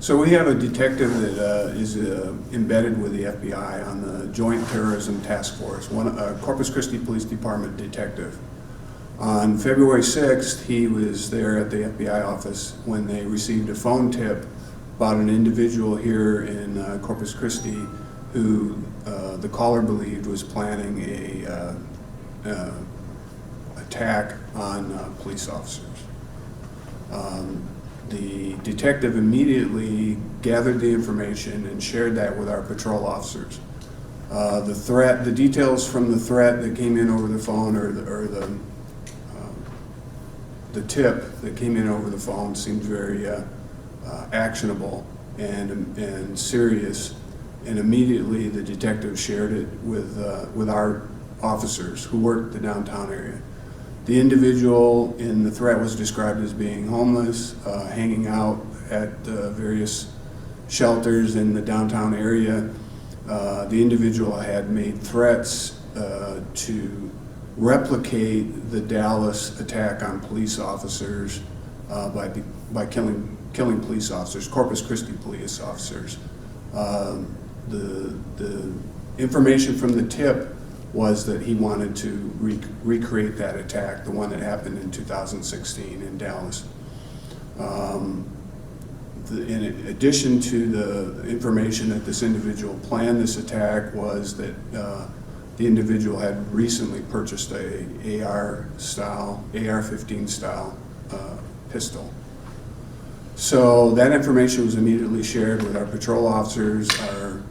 So we have a detective that is embedded with the FBI on the Joint Terrorism Task Force, Corpus Christi Police Department detective. On February 6th, he was there at the FBI office when they received a phone tip about an individual here in Corpus Christi who the caller believed was planning a attack on police officers. The detective immediately gathered the information and shared that with our patrol officers. The details from the threat that came in over the phone, or the tip that came in over the phone, seemed very actionable and serious. And immediately the detective shared it with our officers who worked the downtown area. The individual in the threat was described as being homeless, hanging out at various shelters in the downtown area. The individual had made threats to replicate the Dallas attack on police officers by killing police officers, Corpus Christi police officers. The information from the tip was that he wanted to recreate that attack, the one that happened in 2016 in Dallas. In addition to the information that this individual planned this attack, was that the individual had recently purchased a AR-15 style pistol. So that information was immediately shared with our patrol officers, our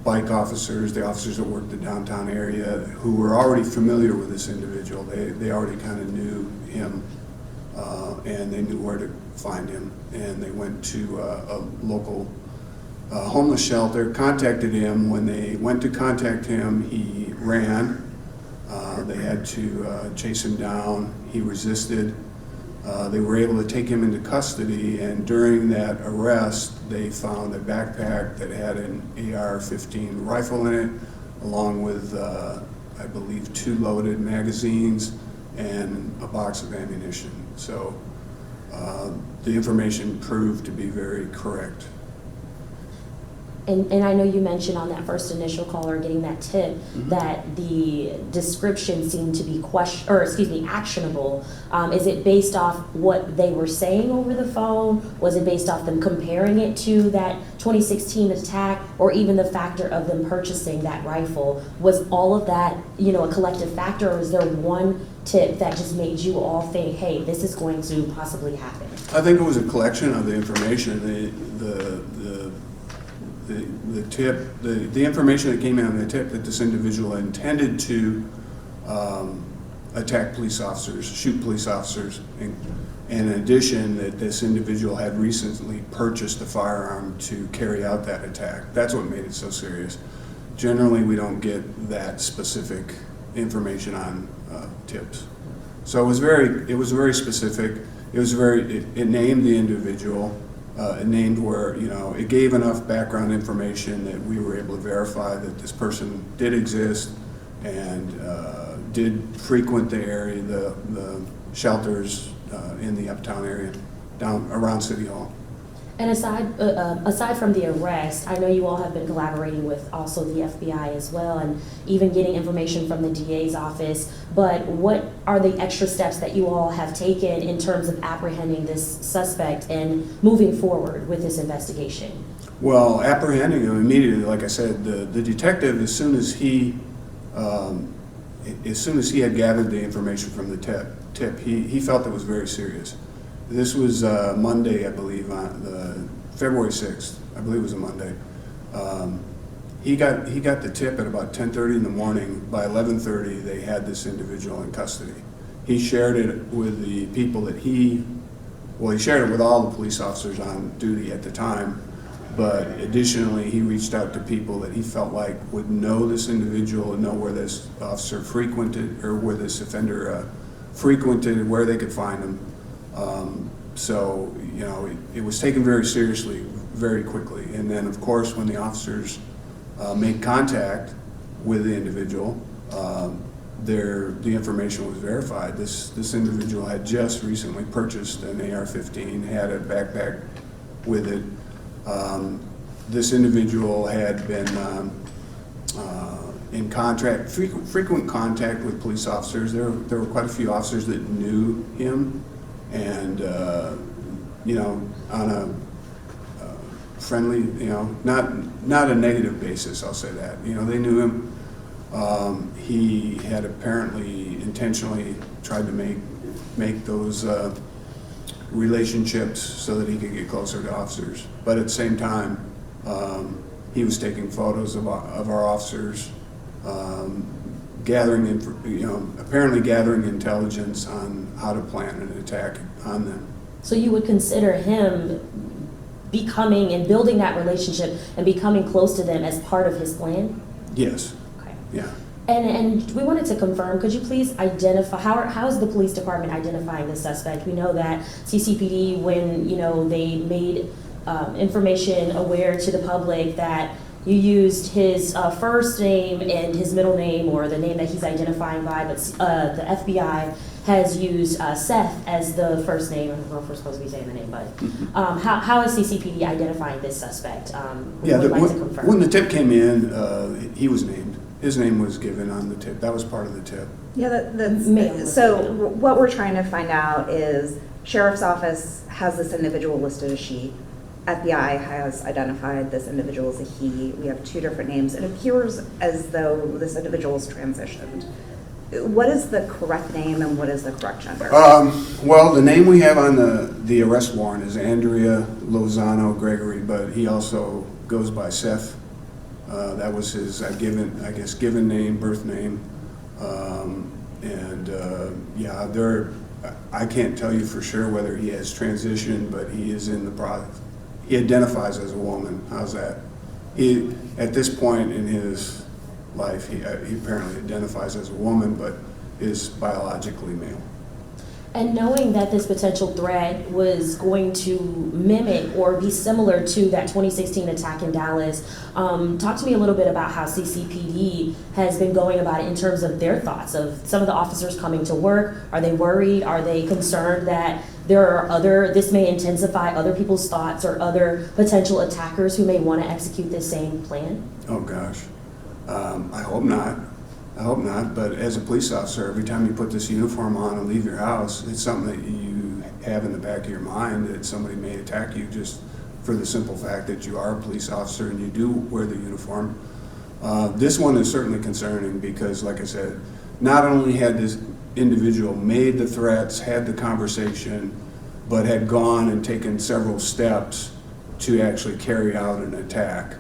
bike officers, the officers that worked the downtown area, who were already familiar with this individual. They already kind of knew him, and they knew where to find him. And they went to a local homeless shelter, contacted him. When they went to contact him, he ran. They had to chase him down. He resisted. They were able to take him into custody, and during that arrest, they found a backpack that had an AR-15 rifle in it, along with, I believe, 2 loaded magazines and a box of ammunition. So the information proved to be very correct. And I know you mentioned on that first initial call, or getting that tip, that the description seemed to be actionable. Is it based off what they were saying over the phone? Was it based off them comparing it to that 2016 attack, or even the factor of them purchasing that rifle? Was all of that, a collective factor, or is there one tip that just made you all think, hey, this is going to possibly happen? I think it was a collection of the information. The tip, the information that came out in the tip, that this individual intended to attack police officers, shoot police officers, and in addition, that this individual had recently purchased a firearm to carry out that attack. That's what made it so serious. Generally, we don't get that specific information on tips. So it was very specific. It named the individual. It named where, it gave enough background information that we were able to verify that this person did exist and did frequent the area, the shelters in the uptown area, down around City Hall. And aside from the arrest, I know you all have been collaborating with also the FBI as well, and even getting information from the DA's office, but what are the extra steps that you all have taken in terms of apprehending this suspect and moving forward with this investigation? Well, apprehending him immediately, like I said, the detective, as soon as he had gathered the information from the tip, he felt it was very serious. This was Monday, I believe, on February 6th. I believe it was a Monday. He got the tip at about 10:30 in the morning. By 11:30, they had this individual in custody. He shared it with the people that he shared it with all the police officers on duty at the time, but additionally, he reached out to people that he felt like would know this individual and know where this officer frequented, or where this offender frequented, where they could find him. So, it was taken very seriously, very quickly. And then, of course, when the officers made contact with the individual, the information was verified. This individual had just recently purchased an AR-15, had a backpack with it. This individual had been in frequent contact with police officers. There were quite a few officers that knew him, and on a friendly, not a negative basis, I'll say that. They knew him. He had apparently intentionally tried to make those relationships so that he could get closer to officers. But at the same time, he was taking photos of our officers, apparently gathering intelligence on how to plan an attack on them. So you would consider him becoming and building that relationship and becoming close to them as part of his plan? Yes. Okay. Yeah. And we wanted to confirm, could you please identify, how is the police department identifying the suspect? We know that CCPD, when, they made information aware to the public that you used his first name and his middle name, or the name that he's identifying by, but the FBI has used Seth as the first name. I don't know if we're supposed to be saying the name, but how is CCPD identifying this suspect? We would like to confirm. When the tip came in, he was named. His name was given on the tip. That was part of the tip. Yeah, so what we're trying to find out is Sheriff's Office has this individual listed as she. FBI has identified this individual as a he. We have two different names. It appears as though this individual is transitioned. What is the correct name and what is the correct gender? Well, the name we have on the arrest warrant is Andrea Lozano Gregory, but he also goes by Seth. That was his given name, birth name. I can't tell you for sure whether he has transitioned, but he is in the process. He identifies as a woman. How's that? At this point in his life, he apparently identifies as a woman, but is biologically male. And knowing that this potential threat was going to mimic or be similar to that 2016 attack in Dallas, talk to me a little bit about how CCPD has been going about it in terms of their thoughts of some of the officers coming to work. Are they worried? Are they concerned that this may intensify other people's thoughts or other potential attackers who may want to execute this same plan? Oh gosh, I hope not. I hope not, but as a police officer, every time you put this uniform on and leave your house, it's something that you have in the back of your mind that somebody may attack you just for the simple fact that you are a police officer and you do wear the uniform. This one is certainly concerning because, like I said, not only had this individual made the threats, had the conversation, but had gone and taken several steps to actually carry out an attack.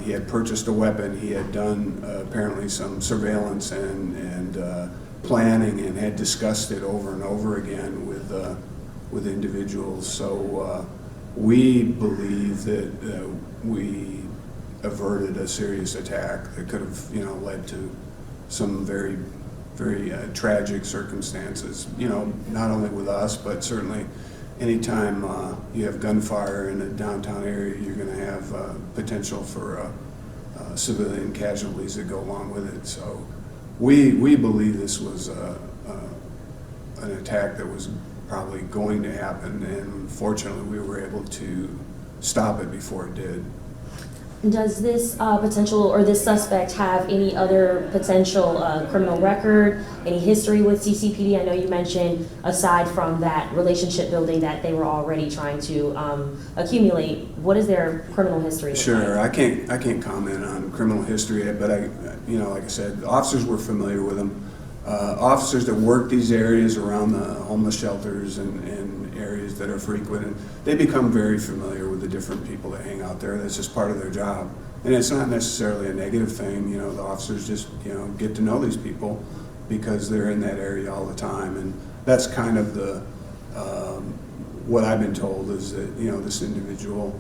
He had purchased a weapon. He had done apparently some surveillance and planning, and had discussed it over and over again with individuals. So we believe that we averted a serious attack that could have, led to some very, very tragic circumstances. Not only with us, but certainly. Anytime you have gunfire in a downtown area, you're going to have potential for civilian casualties that go along with it. So we believe this was an attack that was probably going to happen, and fortunately we were able to stop it before it did. Does this potential or this suspect have any other potential criminal record, any history with CCPD? I know you mentioned, aside from that relationship building that they were already trying to accumulate, what is their criminal history? Sure, I can't comment on criminal history, but like I said, the officers were familiar with them. Officers that work these areas around the homeless shelters and areas that are frequent, and they become very familiar with the different people that hang out there. That's just part of their job, and it's not necessarily a negative thing. The officers just get to know these people because they're in that area all the time, and that's kind of the what I've been told is that this individual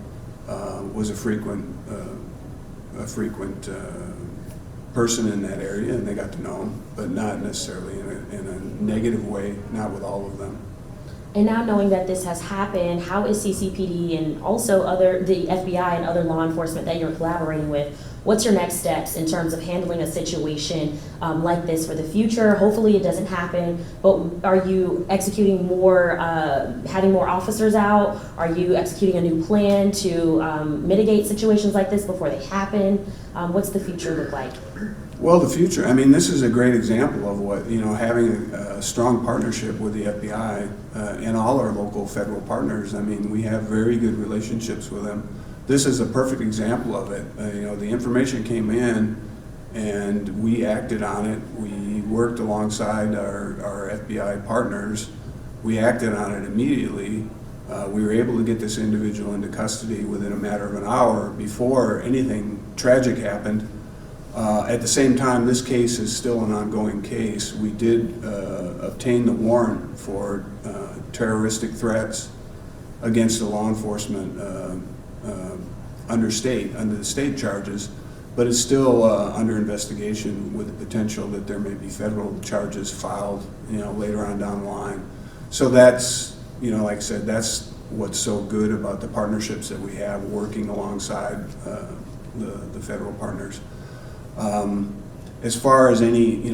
was a frequent person in that area, and they got to know him, but not necessarily in a negative way, not with all of them. And now knowing that this has happened, how is CCPD and also the FBI and other law enforcement that you're collaborating with, what's your next steps in terms of handling a situation like this for the future? Hopefully it doesn't happen, but are you executing more, having more officers out? Are you executing a new plan to mitigate situations like this before they happen? What's the future look like? Well, the future, I mean, this is a great example of what, having a strong partnership with the FBI and all our local federal partners. I mean, we have very good relationships with them. This is a perfect example of it. The information came in and we acted on it. We worked alongside our FBI partners. We acted on it immediately. We were able to get this individual into custody within a matter of an hour before anything tragic happened. At the same time, this case is still an ongoing case. We did obtain the warrant for terroristic threats against the law enforcement under the state charges, but it's still under investigation with the potential that there may be federal charges filed, later on down the line. So that's, like I said, that's what's so good about the partnerships that we have working alongside the federal partners. As far as any,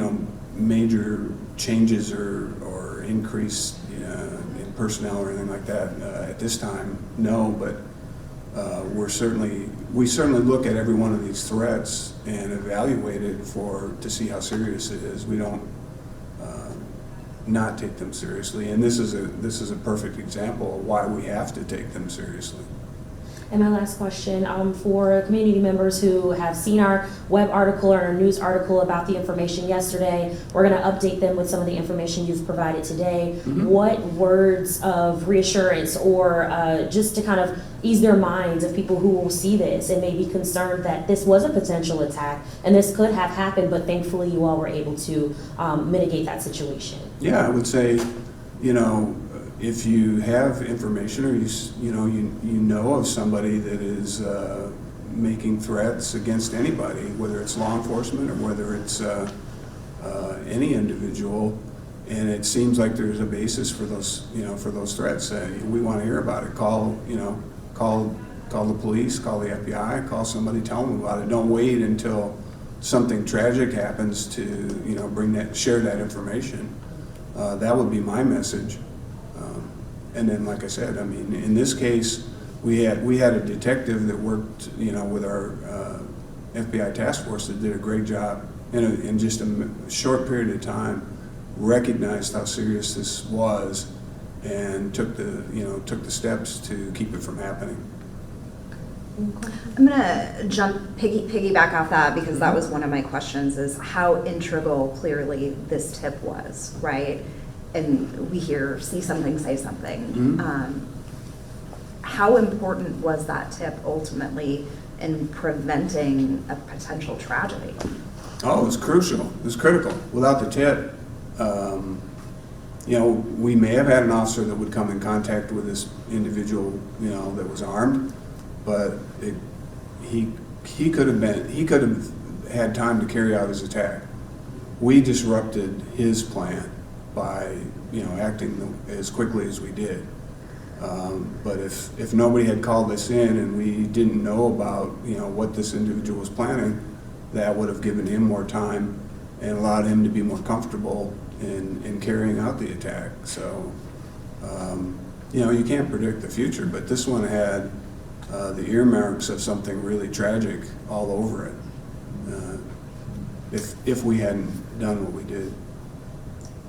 major changes or increase in personnel or anything like that, at this time, no, but we certainly look at every one of these threats and evaluate it to see how serious it is. We don't not take them seriously, and this is a perfect example of why we have to take them seriously. And my last question, for community members who have seen our web article or our news article about the information yesterday, we're going to update them with some of the information you've provided today. Mm-hmm. What words of reassurance or just to kind of ease their minds of people who will see this and may be concerned that this was a potential attack and this could have happened, but thankfully you all were able to mitigate that situation? Yeah, I would say, if you have information or you know of somebody that is making threats against anybody, whether it's law enforcement or whether it's any individual, and it seems like there's a basis for those threats, we want to hear about it. Call the police, call the FBI, call somebody, tell them about it. Don't wait until something tragic happens to share that information. That would be my message. And then, like I said, I mean, in this case, we had a detective that worked, with our FBI task force that did a great job in just a short period of time, recognized how serious this was, and took the steps to keep it from happening. I'm gonna piggyback off that because that was one of my questions: is how integral clearly this tip was, right? And we see something, say something. Mm-hmm. How important was that tip ultimately in preventing a potential tragedy? Oh, it was crucial. It was critical. Without the tip, we may have had an officer that would come in contact with this individual, that was armed, but he could have had time to carry out his attack. We disrupted his plan by acting as quickly as we did. But if nobody had called us in and we didn't know about what this individual was planning, that would have given him more time and allowed him to be more comfortable in carrying out the attack. So you can't predict the future, but this one had the earmarks of something really tragic all over it. If we hadn't done what we did.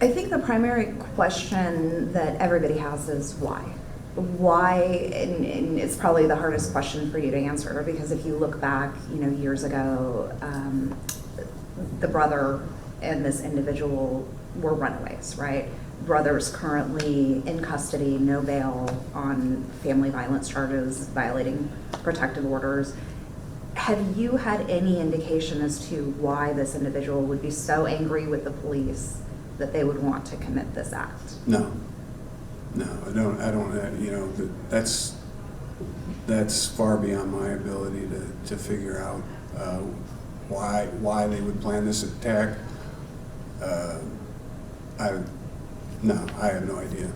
I think the primary question that everybody has is why? Why, and it's probably the hardest question for you to answer, because if you look back, years ago, the brother and this individual were runaways, right? Brother's currently in custody, no bail on family violence charges, violating protective orders. Have you had any indication as to why this individual would be so angry with the police that they would want to commit this act? No, I don't. That's far beyond my ability to figure out why they would plan this attack. I have no idea.